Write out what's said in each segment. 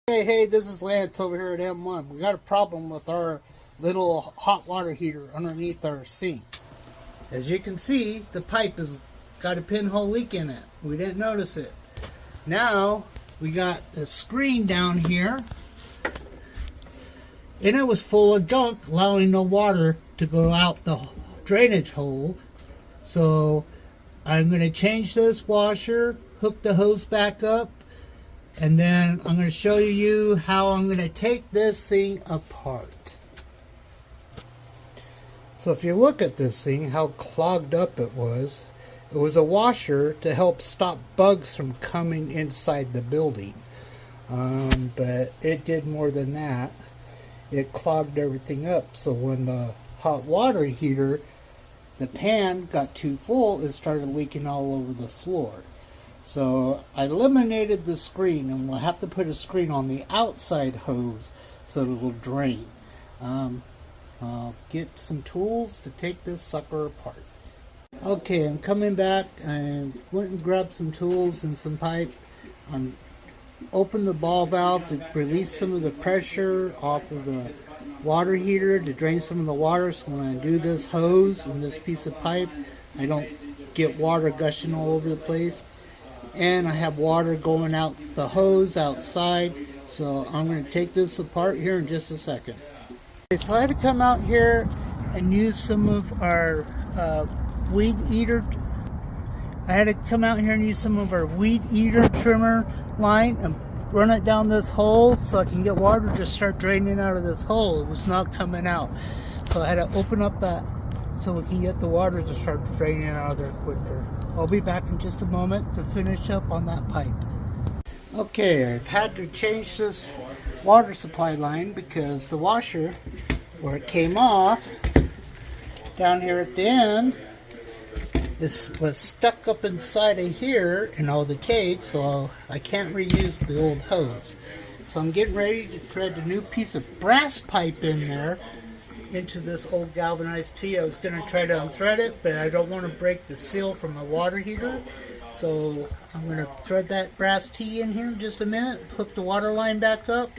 Hey, this is Lance over here at M1. We got a problem with our little hot water heater underneath our sink. As you can see, the pipe has got a pinhole leak in it. We didn't notice it. Now, we got the screen down here, and it was full of junk, allowing no water to go out the drainage hole. So, I'm going to change this washer, hook the hose back up, and then I'm going to show you how I'm going to take this thing apart. So if you look at this thing, how clogged up it was a washer to help stop bugs from coming inside the building. But it did more than that. It clogged everything up. So when the hot water heater, the pan got too full, it started leaking all over the floor. So I eliminated the screen, and we'll have to put a screen on the outside hose so it will drain. I'll get some tools to take this sucker apart. Okay, I'm coming back. I went and grabbed some tools and some pipe. Opened the ball valve to release some of the pressure off of the water heater to drain some of the water, so when I do this hose and this piece of pipe, I don't get water gushing all over the place. And I have water going out the hose outside, so I'm going to take this apart here in just a second. Okay, so I had to come out here and use some of our weed eater. I had to come out here and use some of our weed eater trimmer line and run it down this hole so I can get water to start draining out of this hole. It was not coming out, so I had to open up that so we can get the water to start draining out of there quicker. I'll be back in just a moment to finish up on that pipe. Okay, I've had to change this water supply line because the washer, where it came off, down here at the end, this was stuck up inside of here in all the cage, so I can't reuse the old hose. So I'm getting ready to thread a new piece of brass pipe in there into this old galvanized tee. I was going to try to unthread it, but I don't want to break the seal from the water heater. So I'm going to thread that brass tee in here in just a minute, hook the water line back up,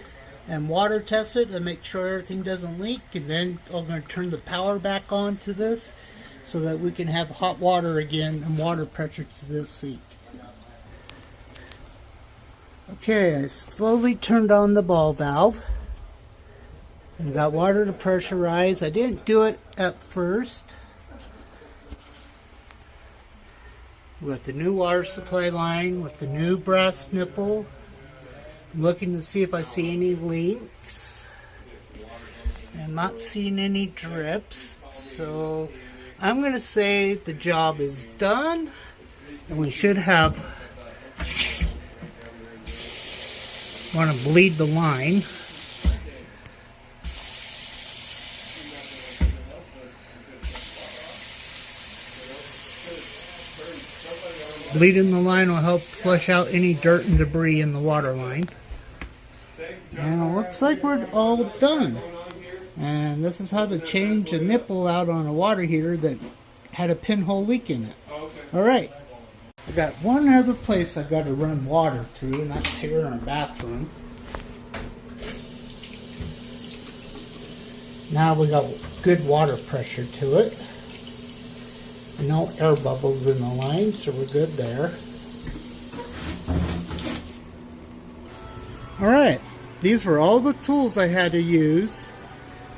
and water test it to make sure everything doesn't leak. And then I'm going to turn the power back on to this so that we can have hot water again and water pressure to this sink. Okay, I slowly turned on the ball valve. And got water to pressurize. I didn't do it at first. With the new water supply line, with the new brass nipple. I'm looking to see if I see any leaks. I'm not seeing any drips. So I'm going to say the job is done. And we should have, want to bleed the line. Bleeding the line will help flush out any dirt and debris in the water line. And it looks like we're all done. And this is how to change a nipple out on a water heater that had a pinhole leak in it. Alright, I got one other place I've got to run water through, and that's here in our bathroom. Now we got good water pressure to it. No air bubbles in the line, so we're good there. Alright, these were all the tools I had to use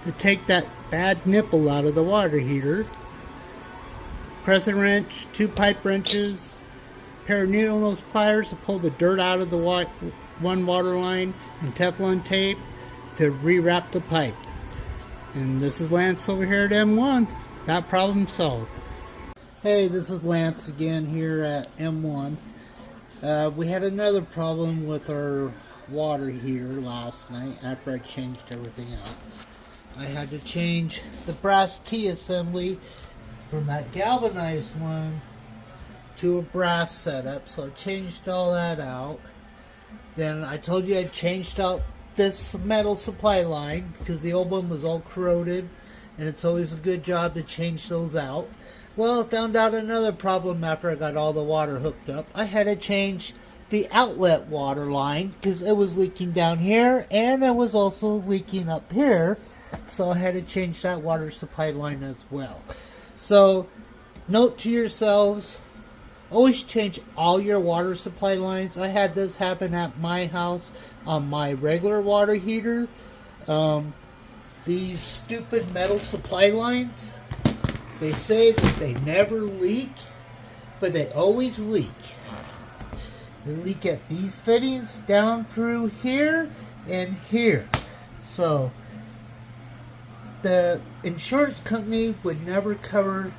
to take that bad nipple out of the water heater. Crescent wrench, 2 pipe wrenches, pair of needle nose pliers to pull the dirt out of the one water line, and Teflon tape to rewrap the pipe. And this is Lance over here at M1. That problem solved. Hey, this is Lance again here at M1. We had another problem with our water heater last night after I changed everything else. I had to change the brass T assembly from that galvanized one to a brass setup, so I changed all that out. Then I told you I changed out this metal supply line because the old one was all corroded, and it's always a good job to change those out. Well, I found out another problem after I got all the water hooked up. I had to change the outlet water line because it was leaking down here and it was also leaking up here. So I had to change that water supply line as well. So note to yourselves, always change all your water supply lines. I had this happen at my house on my regular water heater. These stupid metal supply lines, they say that they never leak, but they always leak. They leak at these fittings down through here and here. So the insurance company would never cover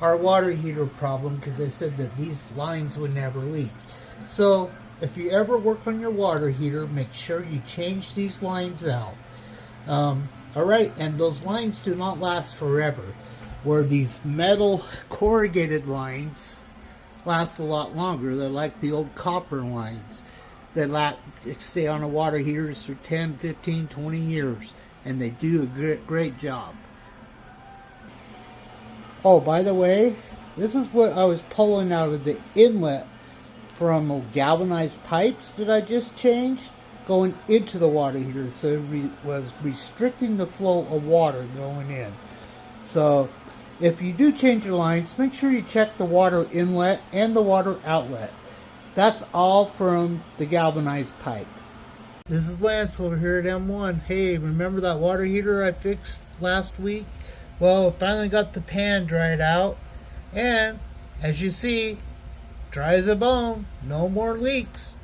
our water heater problem because they said that these lines would never leak. So if you ever work on your water heater, make sure you change these lines out. Alright, and those lines do not last forever, where these metal corrugated lines last a lot longer. They're like the old copper lines that stay on the water heaters for 10, 15, 20 years, and they do a great job. Oh, by the way, this is what I was pulling out of the inlet from galvanized pipes that I just changed, going into the water heater, so it was restricting the flow of water going in. So if you do change your lines, make sure you check the water inlet and the water outlet. That's all from the galvanized pipe. This is Lance over here at M1. Hey, remember that water heater I fixed last week? Well, I finally got the pan dried out, and as you see, dry as a bone, no more leaks.